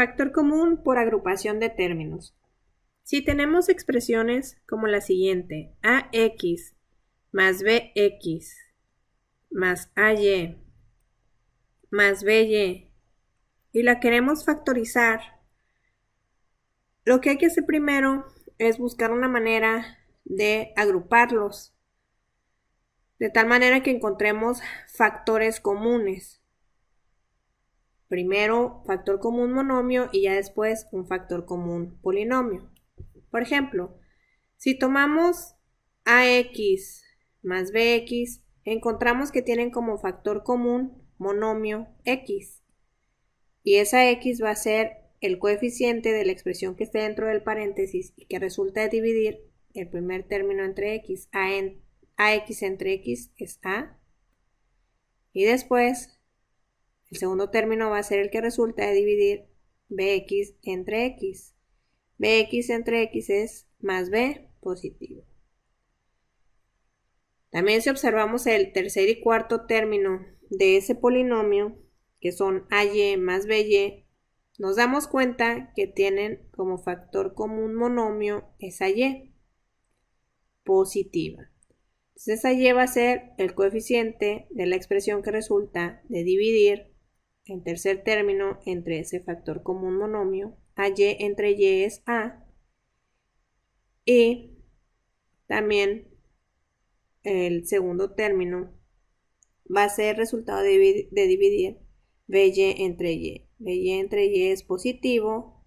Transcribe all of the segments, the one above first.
Factor común por agrupación de términos. Si tenemos expresiones como la siguiente, ax más bx más ay más by, y la queremos factorizar, lo que hay que hacer primero es buscar una manera de agruparlos, de tal manera que encontremos factores comunes. Primero factor común monomio y ya después un factor común polinomio. Por ejemplo, si tomamos ax más bx, encontramos que tienen como factor común monomio x. Y esa x va a ser el coeficiente de la expresión que esté dentro del paréntesis y que resulta de dividir el primer término entre x. Ax entre x es a. Y después el segundo término va a ser el que resulta de dividir bx entre x. Bx entre x es más b positivo. También si observamos el tercer y cuarto término de ese polinomio, que son ay más by, nos damos cuenta que tienen como factor común monomio esa y positiva. Entonces esa y va a ser el coeficiente de la expresión que resulta de dividir el tercer término entre ese factor común monomio. Ay entre y es a. Y también el segundo término va a ser resultado de dividir by entre y. By entre y es positivo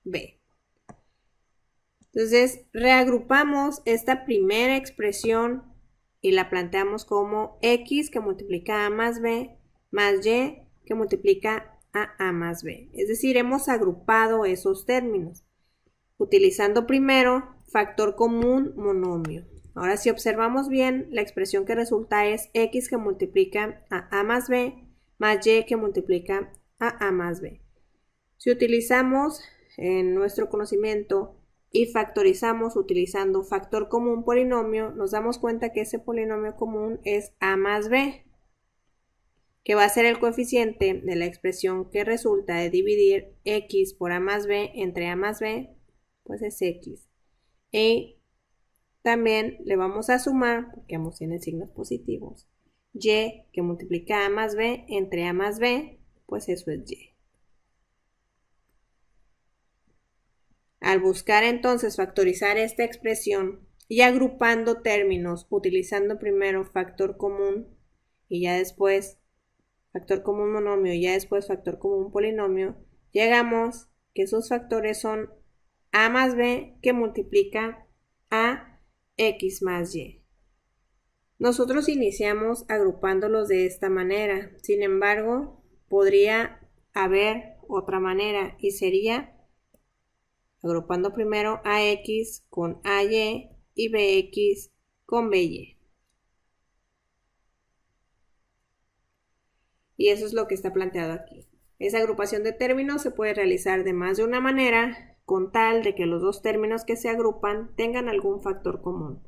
b. Entonces reagrupamos esta primera expresión y la planteamos como x que multiplica a más b más y que multiplica a más b. Es decir, hemos agrupado esos términos utilizando primero factor común monomio. Ahora si observamos bien, la expresión que resulta es x que multiplica a más b más y que multiplica a más b. Si utilizamos en nuestro conocimiento y factorizamos utilizando factor común polinomio, nos damos cuenta que ese polinomio común es a más b, que va a ser el coeficiente de la expresión que resulta de dividir x por a más b entre a más b, pues es x. Y también le vamos a sumar, porque ambos tienen signos positivos, y que multiplica a más b entre a más b, pues eso es y. Al buscar entonces factorizar esta expresión y agrupando términos utilizando primero factor común y ya después factor común monomio y ya después factor común polinomio, llegamos que esos factores son a más b que multiplica a x más y. Nosotros iniciamos agrupándolos de esta manera, sin embargo, podría haber otra manera y sería agrupando primero ax con ay y bx con by. Y eso es lo que está planteado aquí. Esa agrupación de términos se puede realizar de más de una manera, con tal de que los dos términos que se agrupan tengan algún factor común.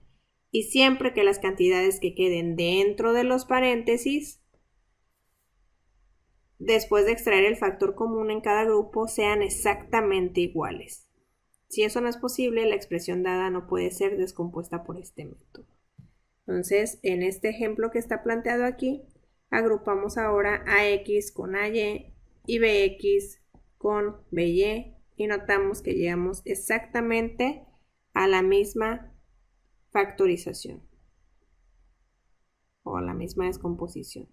Y siempre que las cantidades que queden dentro de los paréntesis, después de extraer el factor común en cada grupo, sean exactamente iguales. Si eso no es posible, la expresión dada no puede ser descompuesta por este método. Entonces, en este ejemplo que está planteado aquí, agrupamos ahora ax con ay y bx con by y notamos que llegamos exactamente a la misma factorización o a la misma descomposición.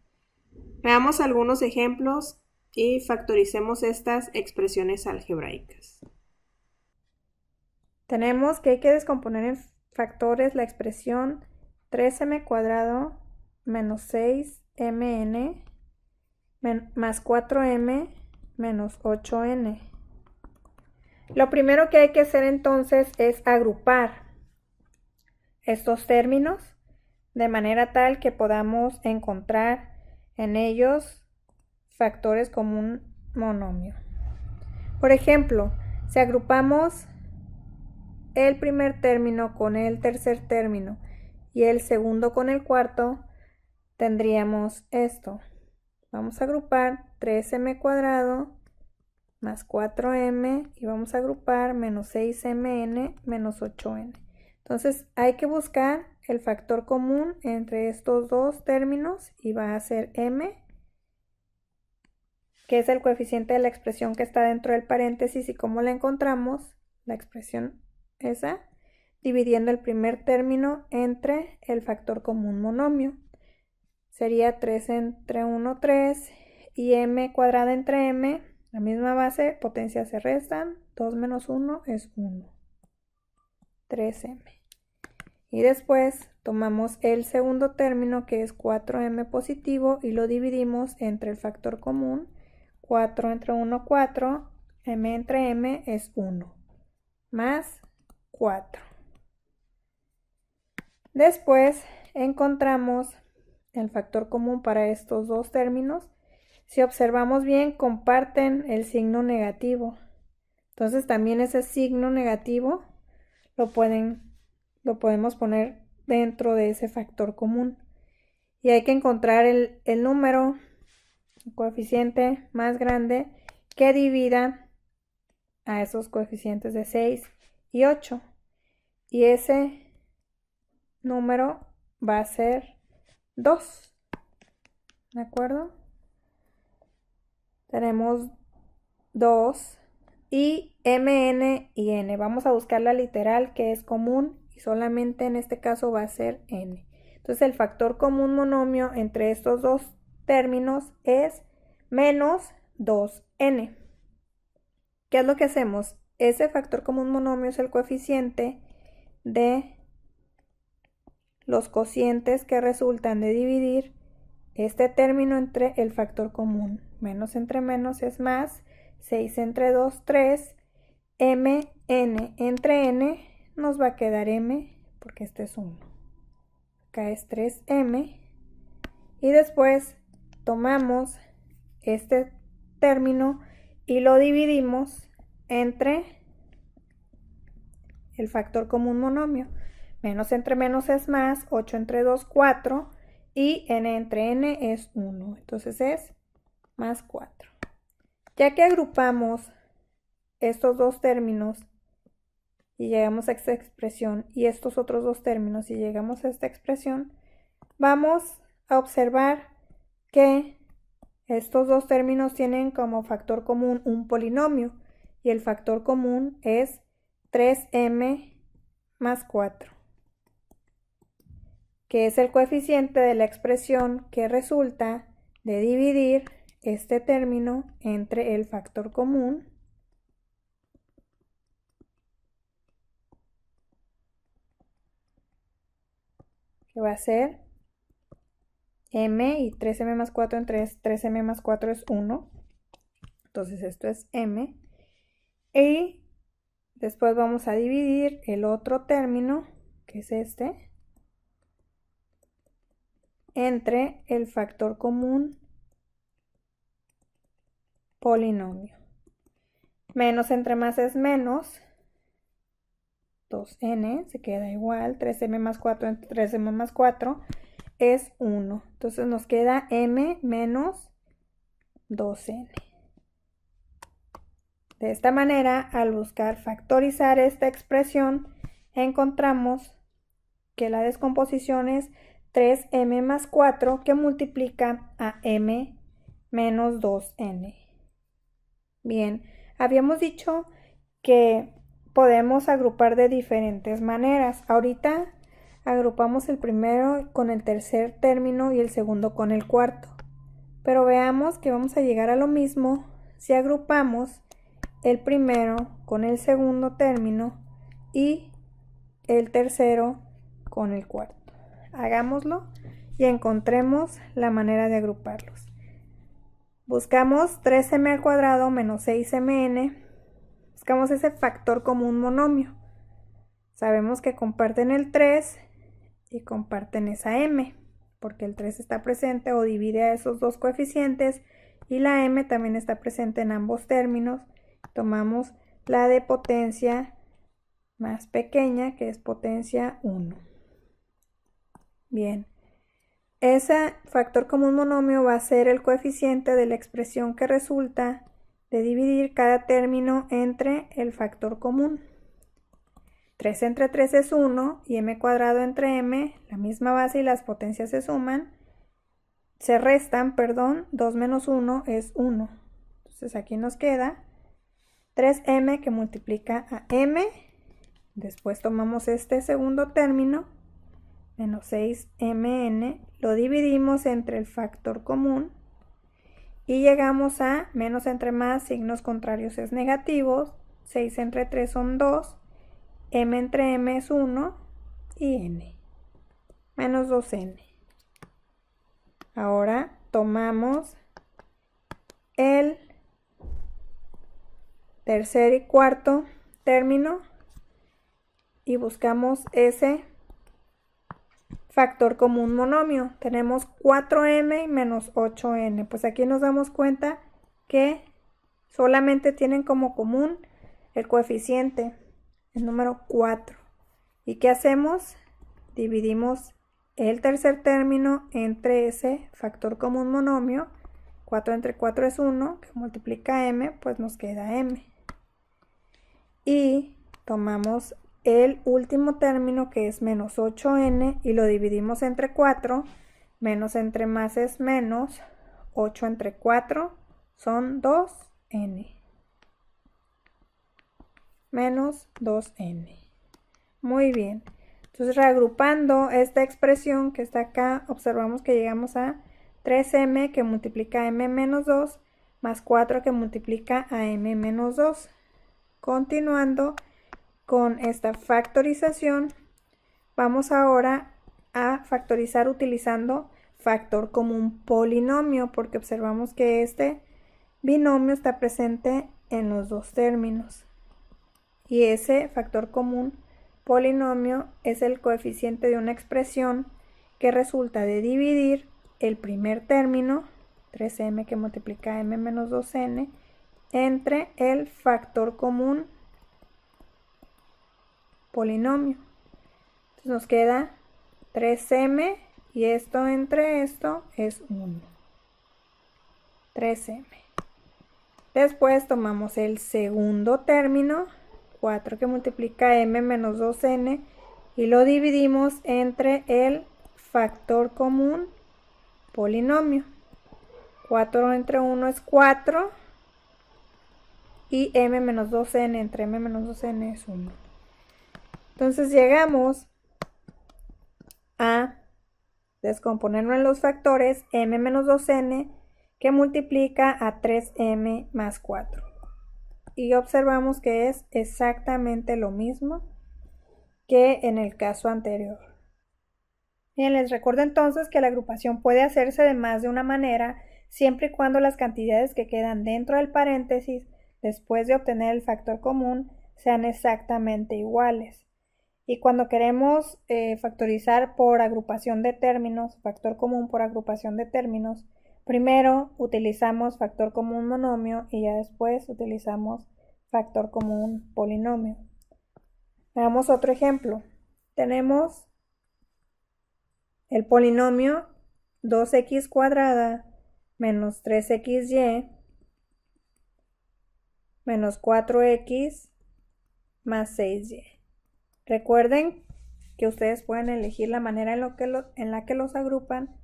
Veamos algunos ejemplos y factoricemos estas expresiones algebraicas. Tenemos que hay que descomponer en factores la expresión 3m cuadrado menos 6mn más 4m menos 8n. Lo primero que hay que hacer entonces es agrupar estos términos de manera tal que podamos encontrar en ellos factores común monomio. Por ejemplo, si agrupamos el primer término con el tercer término y el segundo con el cuarto, tendríamos esto. vamos a agrupar 3m cuadrado más 4m y vamos a agrupar menos 6mn menos 8n. Entonces hay que buscar el factor común entre estos dos términos y va a ser m, que es el coeficiente de la expresión que está dentro del paréntesis. ¿Y cómo la encontramos? La expresión esa, dividiendo el primer término entre el factor común monomio. Sería 3 entre 1, 3, y m cuadrada entre m, la misma base, potencias se restan, 2 menos 1 es 1, 3m. Y después tomamos el segundo término, que es 4m positivo, y lo dividimos entre el factor común, 4 entre 1, 4, m entre m es 1, más 4. Después encontramos el factor común para estos dos términos. Si observamos bien, comparten el signo negativo. Entonces también ese signo negativo lo podemos poner dentro de ese factor común. Y hay que encontrar el número, el coeficiente más grande que divida a esos coeficientes de 6 y 8. Y ese número va a ser 2. ¿De acuerdo? Tenemos 2 y mn y n. Vamos a buscar la literal, que es común, y solamente en este caso va a ser n. Entonces el factor común monomio entre estos dos términos es menos 2n. ¿Qué es lo que hacemos? Ese factor común monomio es el coeficiente de los cocientes que resultan de dividir este término entre el factor común. Menos entre menos es más, 6 entre 2, 3, mn entre n, nos va a quedar m, porque este es 1. Acá es 3m, y después tomamos este término y lo dividimos entre el factor común monomio. Menos entre menos es más, 8 entre 2, 4, y n entre n es 1, entonces es más 4. Ya que agrupamos estos dos términos y llegamos a esta expresión, y estos otros dos términos y llegamos a esta expresión, vamos a observar que estos dos términos tienen como factor común un polinomio, y el factor común es 3m más 4, que es el coeficiente de la expresión que resulta de dividir este término entre el factor común que va a ser m, y 3m más 4 entre 3m más 4 es 1, entonces esto es m, y después vamos a dividir el otro término, que es este, entre el factor común polinomio. Menos entre más es menos, 2n, se queda igual, 3m más 4 entre 3m más 4 es 1. Entonces nos queda m menos 2n. De esta manera, al buscar factorizar esta expresión, encontramos que la descomposición es 3m más 4, que multiplica a m menos 2n. Bien, habíamos dicho que podemos agrupar de diferentes maneras. Ahorita agrupamos el primero con el tercer término y el segundo con el cuarto. Pero veamos que vamos a llegar a lo mismo si agrupamos el primero con el segundo término y el tercero con el cuarto. Hagámoslo y encontremos la manera de agruparlos. Buscamos 3m al cuadrado menos 6mn. Buscamos ese factor común monomio. Sabemos que comparten el 3 y comparten esa m, porque el 3 está presente o divide a esos dos coeficientes, y la m también está presente en ambos términos. Tomamos la de potencia más pequeña, que es potencia 1. Bien, ese factor común monomio va a ser el coeficiente de la expresión que resulta de dividir cada término entre el factor común. 3 entre 3 es 1 y m cuadrado entre m, la misma base y las potencias se suman, se restan, perdón, 2 menos 1 es 1. Entonces aquí nos queda 3m que multiplica a m, después tomamos este segundo término, menos 6mn, lo dividimos entre el factor común y llegamos a menos entre más, signos contrarios es negativos, 6 entre 3 son 2, m entre m es 1 y n, menos 2n. Ahora tomamos el tercer y cuarto término y buscamos ese factor común monomio. Tenemos 4m y menos 8n. Pues aquí nos damos cuenta que solamente tienen como común el coeficiente, el número 4. ¿Y qué hacemos? Dividimos el tercer término entre ese factor común monomio. 4 entre 4 es 1, que multiplica m, pues nos queda m. Y tomamos el último término, que es menos 8n, y lo dividimos entre 4. Menos entre más es menos. 8 entre 4 son 2n. Menos 2n. Muy bien. Entonces, reagrupando esta expresión que está acá, observamos que llegamos a 3m que multiplica a m menos 2, más 4 que multiplica a m menos 2. Continuando con esta factorización, vamos ahora a factorizar utilizando factor común polinomio, porque observamos que este binomio está presente en los dos términos. Y ese factor común polinomio es el coeficiente de una expresión que resulta de dividir el primer término, 3m que multiplica a m menos 2n, entre el factor común polinomio. Entonces nos queda 3m y esto entre esto es 1. 3m. Después tomamos el segundo término, 4 que multiplica a m menos 2n, y lo dividimos entre el factor común polinomio. 4 entre 1 es 4 y m menos 2n entre m menos 2n es 1. Entonces llegamos a descomponerlo en los factores m menos 2n que multiplica a 3m más 4. Y observamos que es exactamente lo mismo que en el caso anterior. Bien, les recuerdo entonces que la agrupación puede hacerse de más de una manera siempre y cuando las cantidades que quedan dentro del paréntesis después de obtener el factor común sean exactamente iguales. Y cuando queremos factorizar por agrupación de términos, factor común por agrupación de términos, primero utilizamos factor común monomio y ya después utilizamos factor común polinomio. Veamos otro ejemplo. Tenemos el polinomio 2x cuadrada menos 3xy menos 4x más 6y. Recuerden que ustedes pueden elegir la manera en la que los agrupan,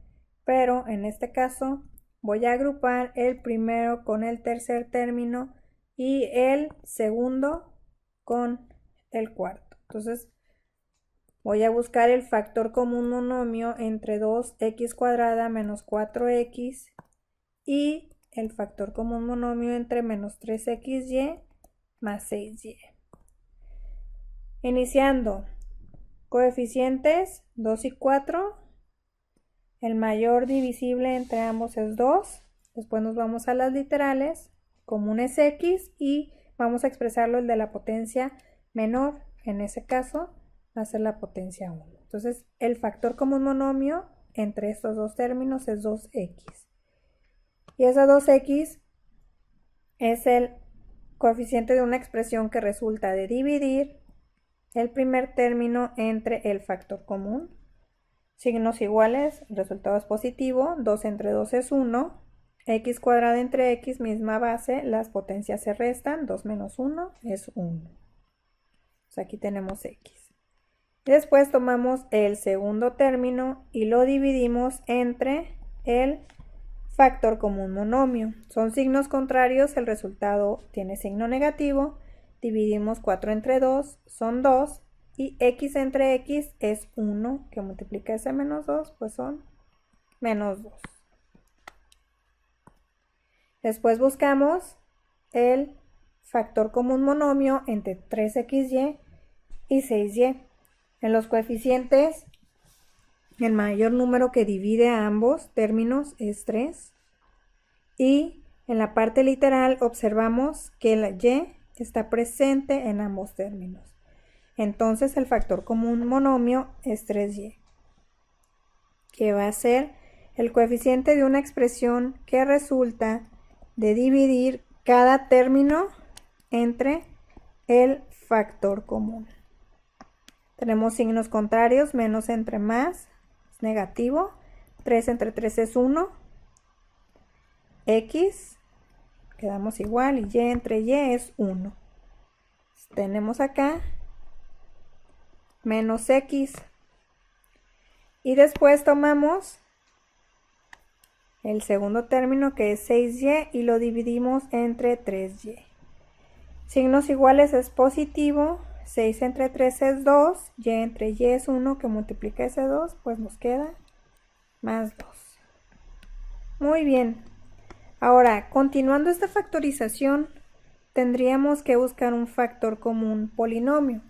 pero en este caso voy a agrupar el primero con el tercer término y el segundo con el cuarto. Entonces voy a buscar el factor común monomio entre 2x cuadrada menos 4x y el factor común monomio entre menos 3xy más 6y. Iniciando, coeficientes 2 y 4, el mayor divisible entre ambos es 2, después nos vamos a las literales, común es x y vamos a expresarlo el de la potencia menor, en ese caso va a ser la potencia 1. Entonces el factor común monomio entre estos dos términos es 2x. Y esa 2x es el coeficiente de una expresión que resulta de dividir el primer término entre el factor común. Signos iguales, el resultado es positivo, 2 entre 2 es 1, x cuadrada entre x, misma base, las potencias se restan, 2 menos 1 es 1. Pues aquí tenemos x. Y después tomamos el segundo término y lo dividimos entre el factor común monomio. Son signos contrarios, el resultado tiene signo negativo. Dividimos 4 entre 2, son 2. Y x entre x es 1, que multiplica ese menos 2, pues son menos 2. Después buscamos el factor común monomio entre 3xy y 6y. En los coeficientes, el mayor número que divide a ambos términos es 3. Y en la parte literal observamos que la y está presente en ambos términos. Entonces el factor común monomio es 3y, que va a ser el coeficiente de una expresión que resulta de dividir cada término entre el factor común. Tenemos signos contrarios, menos entre más es negativo, 3 entre 3 es 1, x, quedamos igual, y y entre y es 1. Tenemos acá menos x. Y después tomamos el segundo término, que es 6y, y lo dividimos entre 3y. Signos iguales es positivo, 6 entre 3 es 2, y entre y es 1, que multiplica ese 2, pues nos queda más 2. Muy bien. Ahora, continuando esta factorización, tendríamos que buscar un factor común polinomio.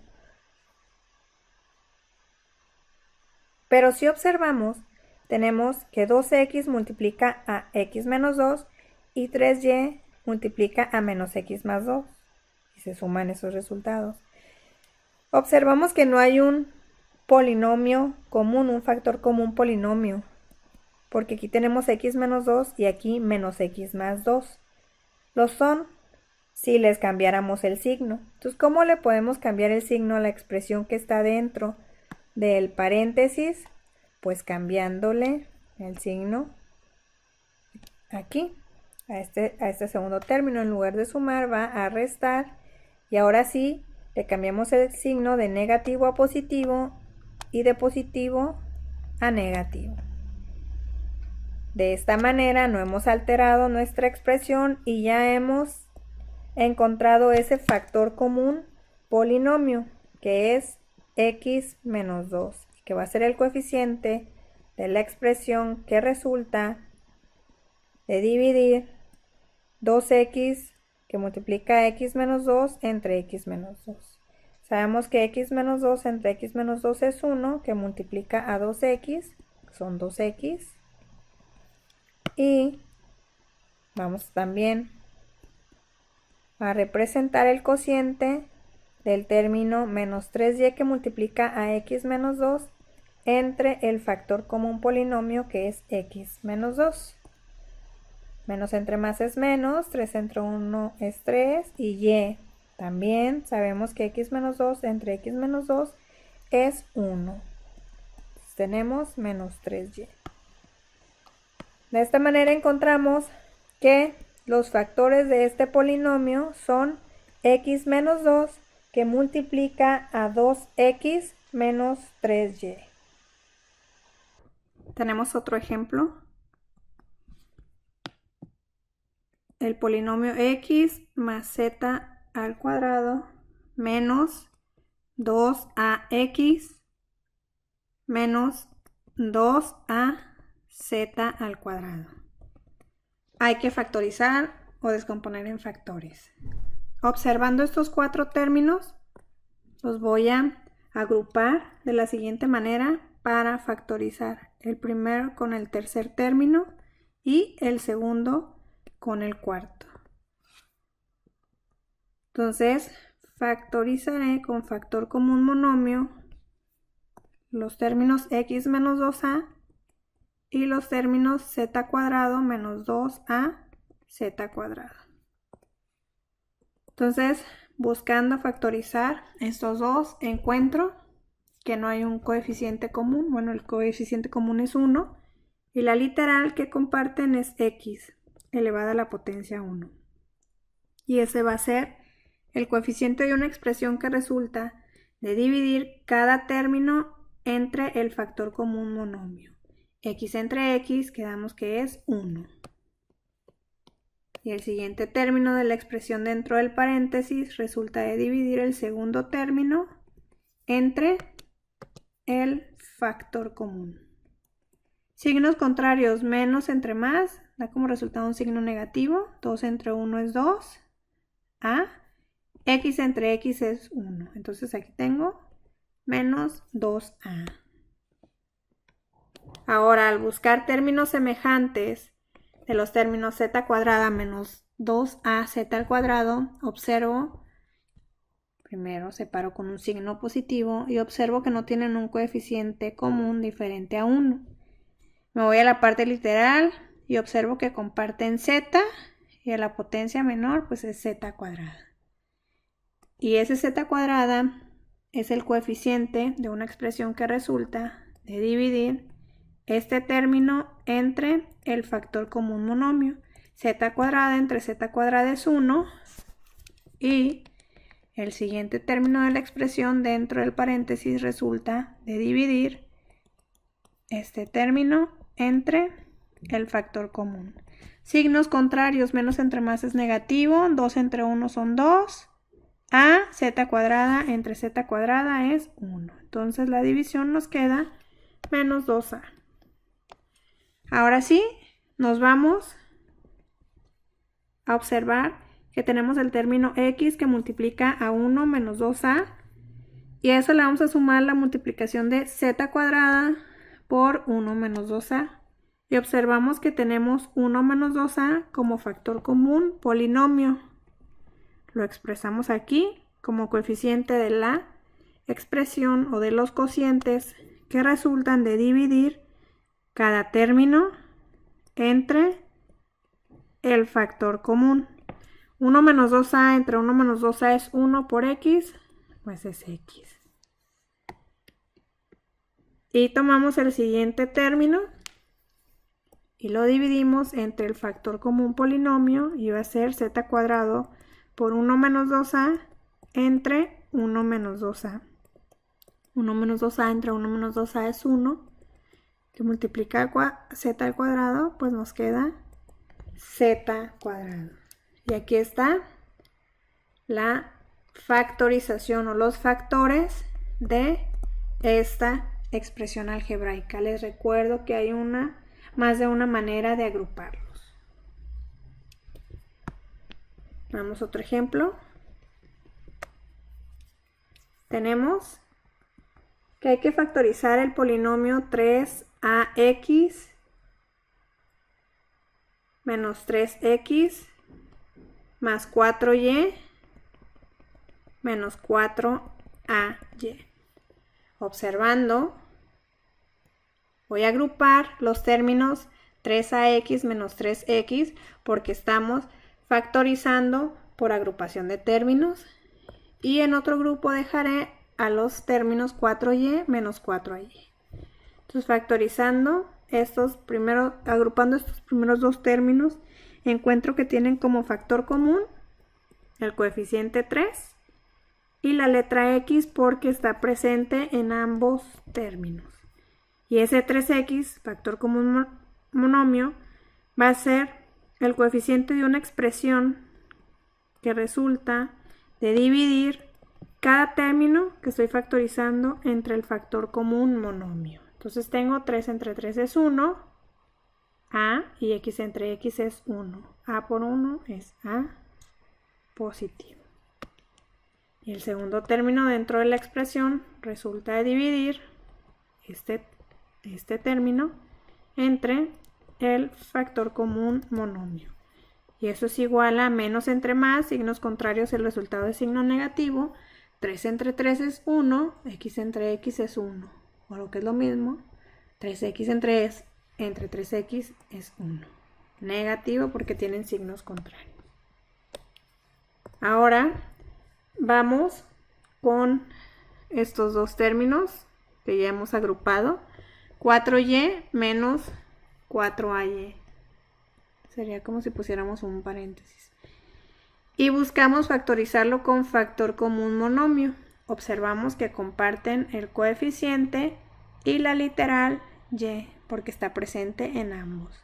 Pero si observamos, tenemos que 2x multiplica a x menos 2 y 3y multiplica a menos x más 2. Y se suman esos resultados. Observamos que no hay un polinomio común, un factor común polinomio, porque aquí tenemos x menos 2 y aquí menos x más 2. Lo son si les cambiáramos el signo. Entonces, ¿cómo le podemos cambiar el signo a la expresión que está dentro del paréntesis? Pues cambiándole el signo aquí, a este segundo término. En lugar de sumar, va a restar. Y ahora sí, le cambiamos el signo de negativo a positivo y de positivo a negativo. De esta manera no hemos alterado nuestra expresión y ya hemos encontrado ese factor común polinomio, que es x menos 2, que va a ser el coeficiente de la expresión que resulta de dividir 2x, que multiplica x menos 2 entre x menos 2. Sabemos que x menos 2 entre x menos 2 es 1, que multiplica a 2x, son 2x. Y vamos también a representar el cociente del término menos 3y, que multiplica a x menos 2 entre el factor común polinomio, que es x menos 2. Menos entre más es menos, 3 entre 1 es 3, y y también sabemos que x menos 2 entre x menos 2 es 1. Entonces tenemos menos 3y. De esta manera encontramos que los factores de este polinomio son x menos 2, que multiplica a 2x menos 3y. Tenemos otro ejemplo. El polinomio x más z al cuadrado menos 2ax menos 2az al cuadrado. Hay que factorizar o descomponer en factores. Observando estos cuatro términos, los voy a agrupar de la siguiente manera para factorizar. El primero con el tercer término y el segundo con el cuarto. Entonces, factorizaré con factor común monomio los términos x menos 2a y los términos z cuadrado menos 2az cuadrado. Entonces, buscando factorizar estos dos, encuentro que no hay un coeficiente común. Bueno, el coeficiente común es 1 y la literal que comparten es x elevada a la potencia 1. Y ese va a ser el coeficiente de una expresión que resulta de dividir cada término entre el factor común monomio. X entre x quedamos que es 1. Y el siguiente término de la expresión dentro del paréntesis resulta de dividir el segundo término entre el factor común. Signos contrarios, menos entre más, da como resultado un signo negativo. 2 entre 1 es 2. A. X entre x es 1. Entonces aquí tengo menos 2a. Ahora, al buscar términos semejantes de los términos z cuadrada menos 2az al cuadrado, observo, primero separo con un signo positivo y observo que no tienen un coeficiente común diferente a 1. Me voy a la parte literal y observo que comparten z y a la potencia menor pues es z cuadrada. Y ese z cuadrada es el coeficiente de una expresión que resulta de dividir este término entre el factor común monomio. Z cuadrada entre z cuadrada es 1 y el siguiente término de la expresión dentro del paréntesis resulta de dividir este término entre el factor común. Signos contrarios, menos entre más es negativo, 2 entre 1 son 2. A, z cuadrada entre z cuadrada es 1. Entonces la división nos queda menos 2a. Ahora sí, nos vamos a observar que tenemos el término x que multiplica a 1 menos 2a. Y a eso le vamos a sumar la multiplicación de z cuadrada por 1 menos 2a. Y observamos que tenemos 1 menos 2a como factor común polinomio. Lo expresamos aquí como coeficiente de la expresión o de los cocientes que resultan de dividir cada término entre el factor común. 1 menos 2a entre 1 menos 2a es 1 por x, pues es x. Y tomamos el siguiente término y lo dividimos entre el factor común polinomio y va a ser z cuadrado por 1 menos 2a entre 1 menos 2a. 1 menos 2a entre 1 menos 2a es 1, que multiplica z al cuadrado, pues nos queda z cuadrado. Y aquí está la factorización o los factores de esta expresión algebraica. Les recuerdo que hay más de una manera de agruparlos. Vamos a otro ejemplo. Tenemos que hay que factorizar el polinomio 3ax menos 3x más 4y menos 4ay. Observando, voy a agrupar los términos 3ax menos 3x porque estamos factorizando por agrupación de términos, y en otro grupo dejaré a los términos 4y menos 4y. Entonces, factorizando agrupando estos primeros dos términos, encuentro que tienen como factor común el coeficiente 3 y la letra x porque está presente en ambos términos. Y ese 3x, factor común monomio, va a ser el coeficiente de una expresión que resulta de dividir cada término que estoy factorizando entre el factor común monomio. Entonces tengo 3 entre 3 es 1, a, y x entre x es 1. A por 1 es a positivo. Y el segundo término dentro de la expresión resulta de dividir este término entre el factor común monomio. Y eso es igual a menos entre más, signos contrarios, el resultado es signo negativo. 3 entre 3 es 1, x entre x es 1. O lo que es lo mismo, 3x entre 3x es 1. Negativo porque tienen signos contrarios. Ahora vamos con estos dos términos que ya hemos agrupado. 4y menos 4ay. Sería como si pusiéramos un paréntesis. Y buscamos factorizarlo con factor común monomio. Observamos que comparten el coeficiente y la literal y, porque está presente en ambos.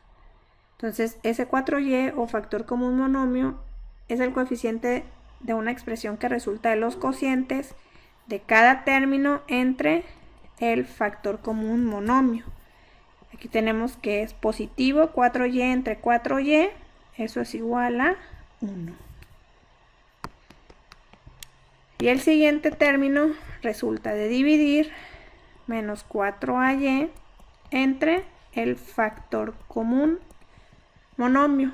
Entonces, ese 4y o factor común monomio es el coeficiente de una expresión que resulta de los cocientes de cada término entre el factor común monomio. Aquí tenemos que es positivo 4y entre 4y, eso es igual a 1. Y el siguiente término resulta de dividir menos 4ay entre el factor común monomio.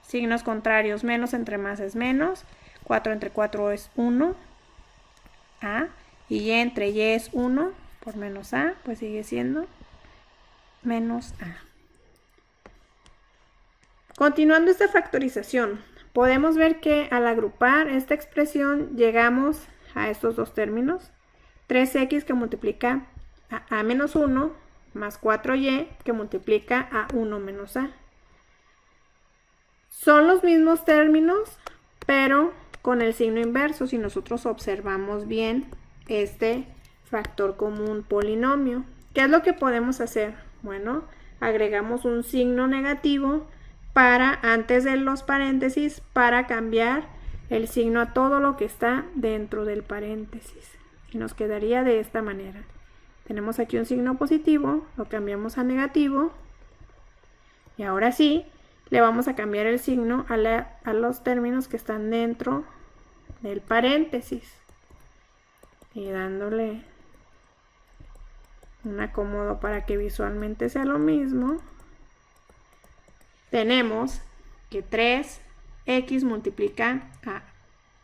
Signos contrarios, menos entre más es menos, 4 entre 4 es 1, a, y y entre y es 1, por menos a, pues sigue siendo menos a. Continuando esta factorización, podemos ver que al agrupar esta expresión llegamos a estos dos términos. 3x que multiplica a menos 1 más 4y que multiplica a 1 menos a. Son los mismos términos, pero con el signo inverso, si nosotros observamos bien este factor común polinomio. ¿Qué es lo que podemos hacer? Bueno, agregamos un signo negativo para antes de los paréntesis para cambiar el signo a todo lo que está dentro del paréntesis. Y nos quedaría de esta manera. Tenemos aquí un signo positivo, lo cambiamos a negativo. Y ahora sí, le vamos a cambiar el signo a los términos que están dentro del paréntesis. Y dándole un acomodo para que visualmente sea lo mismo. Tenemos que 3x multiplica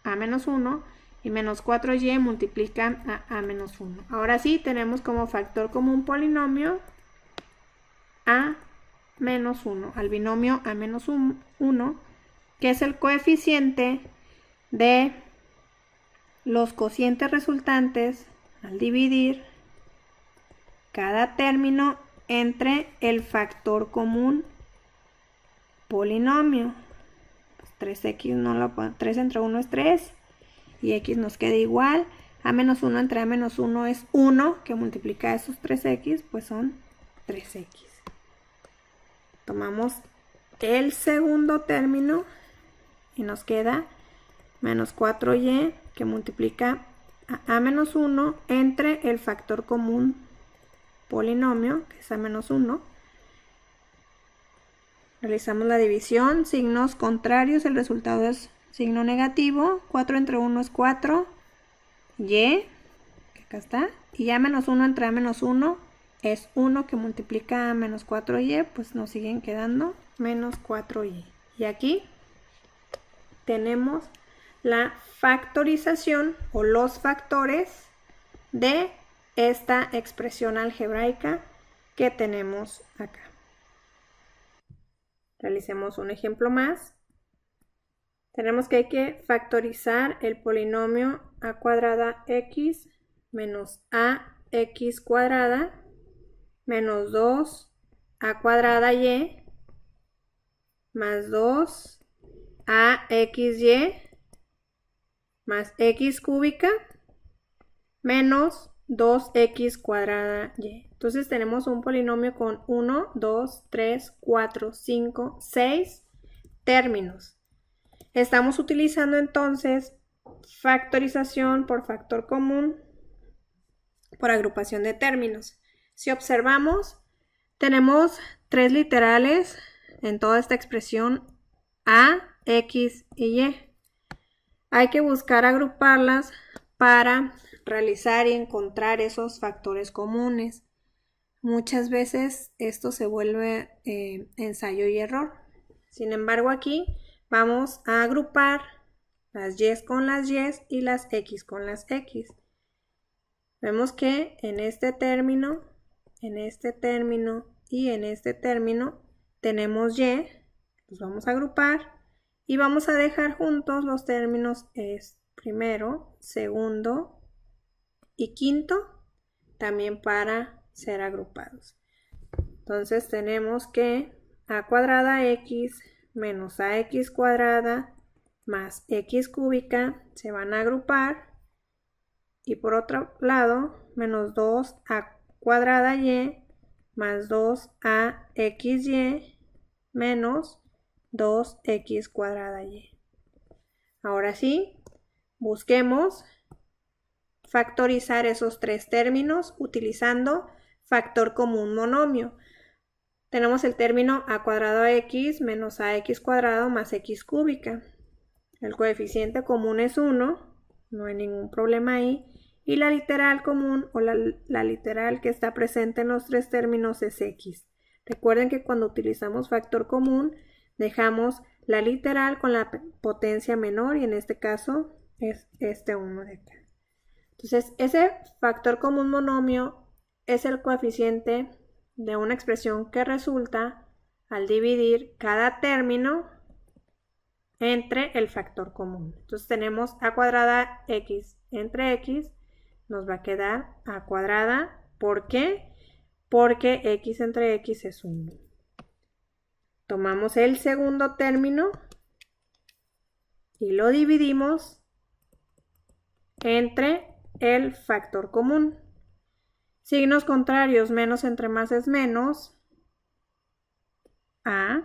a menos 1 y menos 4y multiplican a menos 1. Ahora sí tenemos como factor común polinomio a menos 1, al binomio a menos 1, que es el coeficiente de los cocientes resultantes al dividir cada término entre el factor común polinomio. 3x no lo pongo, 3 entre 1 es 3 y x nos queda igual. A menos 1 entre a menos 1 es 1, que multiplica esos 3x, pues son 3x. Tomamos el segundo término y nos queda menos 4y, que multiplica a menos 1 entre el factor común polinomio, que es a menos 1. Realizamos la división, signos contrarios, el resultado es signo negativo. 4 entre 1 es 4, y, que acá está, y a menos 1 entre a menos 1 es 1, que multiplica a menos 4y, pues nos siguen quedando menos 4y. Y aquí tenemos la factorización o los factores de esta expresión algebraica que tenemos acá. Realicemos un ejemplo más. Tenemos que hay que factorizar el polinomio a cuadrada x menos ax cuadrada menos 2a cuadrada y más 2axy más x cúbica menos 2x cuadrada y. Entonces tenemos un polinomio con 1, 2, 3, 4, 5, 6 términos. Estamos utilizando entonces factorización por factor común por agrupación de términos. Si observamos, tenemos 3 literales en toda esta expresión a, x y y. Hay que buscar agruparlas para realizar y encontrar esos factores comunes. Muchas veces esto se vuelve ensayo y error. Sin embargo, aquí vamos a agrupar las y con las y y las x con las x. Vemos que en este término y en este término tenemos y. Los vamos a agrupar y vamos a dejar juntos los términos primero, segundo y quinto también para ser agrupados. Entonces tenemos que a cuadrada x menos ax cuadrada más x cúbica se van a agrupar. Y por otro lado, menos 2a cuadrada y más 2axy menos 2x cuadrada y. Ahora sí, busquemos factorizar esos tres términos utilizando factor común monomio. Tenemos el término a cuadrado x menos ax cuadrado más x cúbica. El coeficiente común es 1, no hay ningún problema ahí. Y la literal común o la literal que está presente en los tres términos es x. Recuerden que cuando utilizamos factor común dejamos la literal con la potencia menor y en este caso es este 1 de acá. Entonces ese factor común monomio es el coeficiente de una expresión que resulta al dividir cada término entre el factor común. Entonces tenemos a cuadrada x entre x, nos va a quedar a cuadrada. ¿Por qué? Porque x entre x es 1. Tomamos el segundo término y lo dividimos entre el factor común. Signos contrarios, menos entre más es menos. A,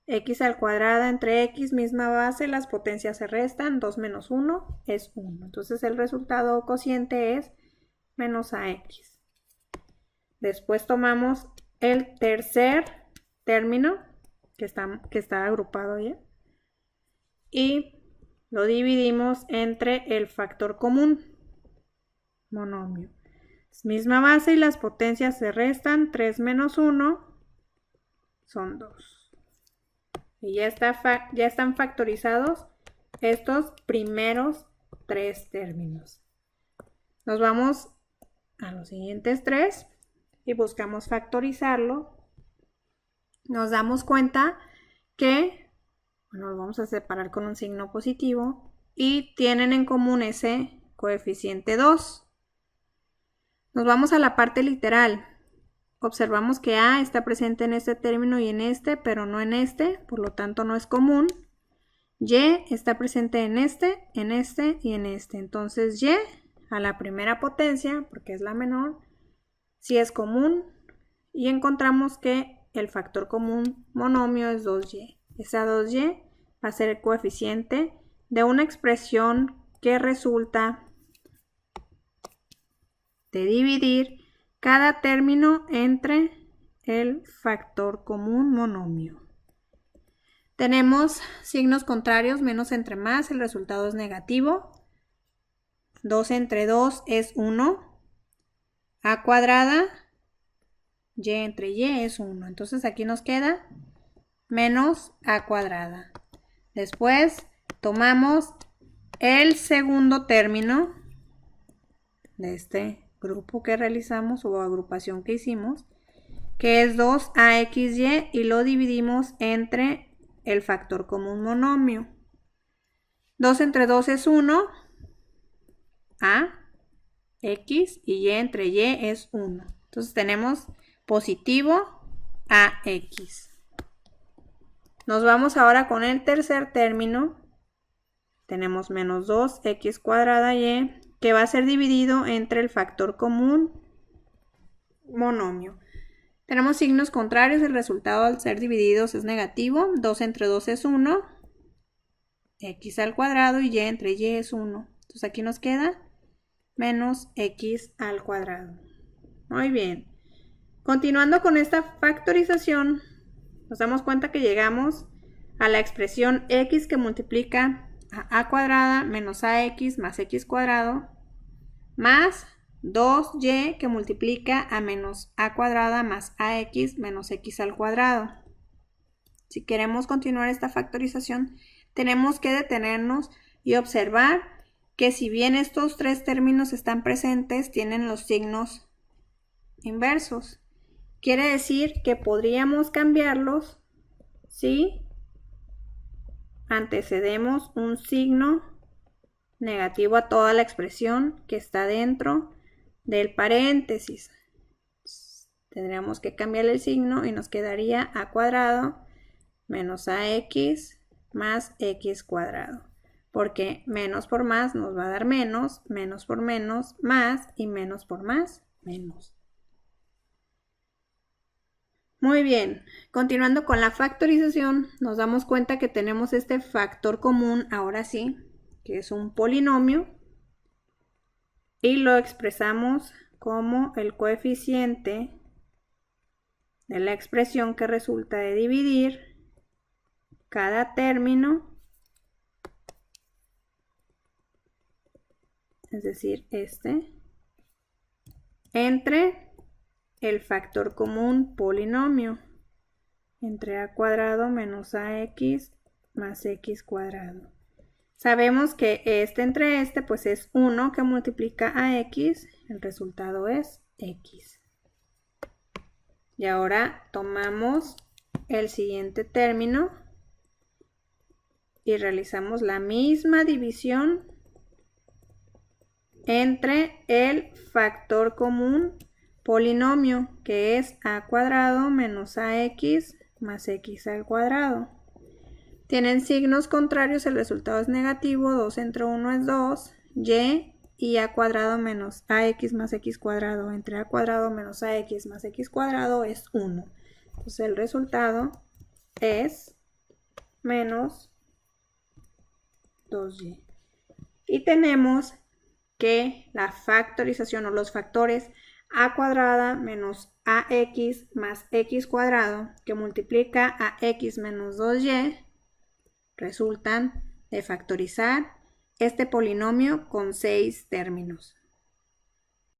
x al cuadrado entre x, misma base, las potencias se restan, 2 menos 1 es 1. Entonces el resultado o cociente es menos ax. Después tomamos el tercer término que está agrupado ya y lo dividimos entre el factor común monomio. Es misma base y las potencias se restan, 3 menos 1 son 2. Y ya están factorizados estos primeros tres términos. Nos vamos a los siguientes tres y buscamos factorizarlo. Nos damos cuenta que, lo vamos a separar con un signo positivo y tienen en común ese coeficiente 2. Nos vamos a la parte literal. Observamos que A está presente en este término y en este, pero no en este, por lo tanto no es común. Y está presente en este y en este. Entonces Y a la primera potencia, porque es la menor, sí es común. Y encontramos que el factor común monomio es 2y. Esa 2y va a ser el coeficiente de una expresión que resulta de dividir cada término entre el factor común monomio. Tenemos signos contrarios, menos entre más, el resultado es negativo. 2 entre 2 es 1. A cuadrada, y entre y es 1. Entonces aquí nos queda menos a cuadrada. Después tomamos el segundo término de este grupo que realizamos o agrupación que hicimos, que es 2axy, y lo dividimos entre el factor común monomio. 2 entre 2 es 1, a, x, y entre y es 1. Entonces tenemos positivo ax. Nos vamos ahora con el tercer término. Tenemos menos 2x cuadrada y que va a ser dividido entre el factor común monomio. Tenemos signos contrarios, el resultado al ser divididos es negativo. 2 entre 2 es 1, x al cuadrado y entre y es 1. Entonces aquí nos queda menos x al cuadrado. Muy bien. Continuando con esta factorización, nos damos cuenta que llegamos a la expresión x que multiplica a cuadrada menos ax más x cuadrado más 2y que multiplica a menos a cuadrada más ax menos x al cuadrado. Si queremos continuar esta factorización, tenemos que detenernos y observar que si bien estos tres términos están presentes, tienen los signos inversos. Quiere decir que podríamos cambiarlos si antecedemos un signo negativo a toda la expresión que está dentro del paréntesis. Tendríamos que cambiar el signo y nos quedaría a cuadrado menos ax más x cuadrado. Porque menos por más nos va a dar menos por menos, más, y menos por más, menos. Muy bien, continuando con la factorización, nos damos cuenta que tenemos este factor común, ahora sí, que es un polinomio, y lo expresamos como el coeficiente de la expresión que resulta de dividir cada término, es decir, este, entre el factor común polinomio, entre a cuadrado menos ax más x cuadrado. Sabemos que este entre este pues es 1 que multiplica a x, el resultado es x. Y ahora tomamos el siguiente término y realizamos la misma división entre el factor común polinomio, que es a cuadrado menos ax más x al cuadrado. Tienen signos contrarios, el resultado es negativo, 2 entre 1 es 2, y a cuadrado menos ax más x cuadrado entre a cuadrado menos ax más x cuadrado es 1. Entonces el resultado es menos 2y. Y tenemos que la factorización o los factores a cuadrada menos ax más x cuadrado que multiplica a x menos 2y resultan de factorizar este polinomio con 6 términos.